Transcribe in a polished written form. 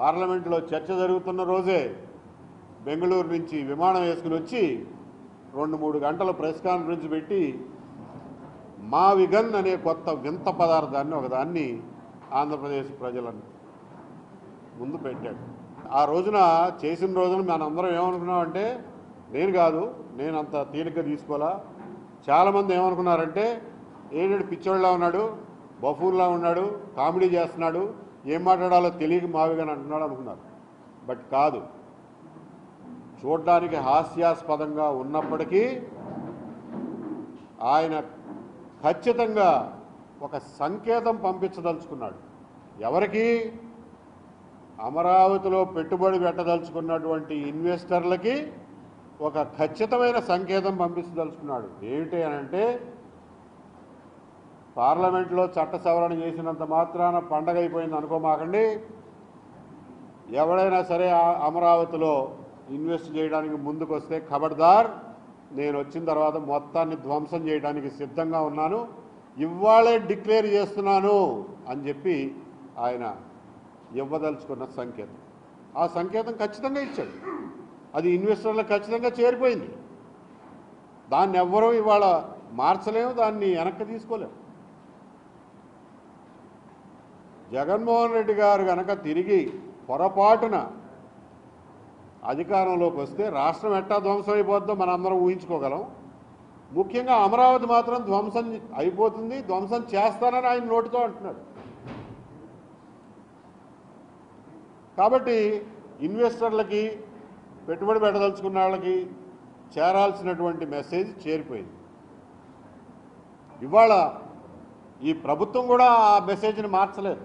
పార్లమెంట్లో చర్చ జరుగుతున్న రోజే బెంగళూరు నుంచి విమానం వేసుకుని వచ్చి 2-3 గంటల ప్రెస్ కాన్ఫరెన్స్ పెట్టి మా విగన్ అనే కొత్త వింత పదార్థాన్ని ఒకదాన్ని ఆంధ్రప్రదేశ్ ప్రజలను ముందు పెట్టాడు. ఆ రోజున చేసిన రోజున మనందరం ఏమనుకున్నామంటే, నేను అంత తేలిక తీసుకోవాలా. చాలామంది ఏమనుకున్నారంటే ఏడు పిచ్చోళ్ళలా ఉన్నాడు, బఫూన్లా ఉన్నాడు, కామెడీ చేస్తున్నాడు, ఏం మాట్లాడాలో తెలియక మావిగన్ అంటున్నాడు అనుకున్నారు. బట్ కాదు, చూడడానికి హాస్యాస్పదంగా ఉన్నప్పటికీ ఆయన ఖచ్చితంగా ఒక సంకేతం పంపించదలుచుకున్నాడు. ఎవరికి? అమరావతిలో పెట్టుబడి పెట్టదలుచుకున్నటువంటి ఇన్వెస్టర్లకి ఒక ఖచ్చితమైన సంకేతం పంపించదలుచుకున్నాడు. ఏమిటి అనంటే, పార్లమెంట్లో చట్ట సవరణ చేసినంత మాత్రాన పండగ అయిపోయింది అనుకోమాకండి. ఎవడైనా సరే అమరావతిలో ఇన్వెస్ట్ చేయడానికి ముందుకు వస్తే ఖబర్దార్, నేను వచ్చిన తర్వాత మొత్తాన్ని ధ్వంసం చేయడానికి సిద్ధంగా ఉన్నాను, ఇవాళే డిక్లేర్ చేస్తున్నాను అని చెప్పి ఆయన ఇవ్వదలుచుకున్న సంకేతం. ఆ సంకేతం ఖచ్చితంగా ఇచ్చాడు. అది ఇన్వెస్టర్లకు ఖచ్చితంగా చేరిపోయింది. దాన్ని ఎవ్వరూ ఇవాళ మార్చలేము, దాన్ని వెనక్కి తీసుకోలేము. జగన్మోహన్ రెడ్డి గారు కనుక తిరిగి పొరపాటున అధికారంలోకి వస్తే రాష్ట్రం ఎట్టా ధ్వంసం అయిపోతుందో మనందరం ఊహించుకోగలం. ముఖ్యంగా అమరావతి మాత్రం ధ్వంసం అయిపోతుంది, ధ్వంసం చేస్తానని ఆయన నోటితో అంటున్నాడు. కాబట్టి ఇన్వెస్టర్లకి, పెట్టుబడి పెట్టదలుచుకున్న వాళ్ళకి చేరాల్సినటువంటి మెసేజ్ చేరిపోయింది. ఇవాళ ఈ ప్రభుత్వం కూడా ఆ మెసేజ్ని మార్చలేదు.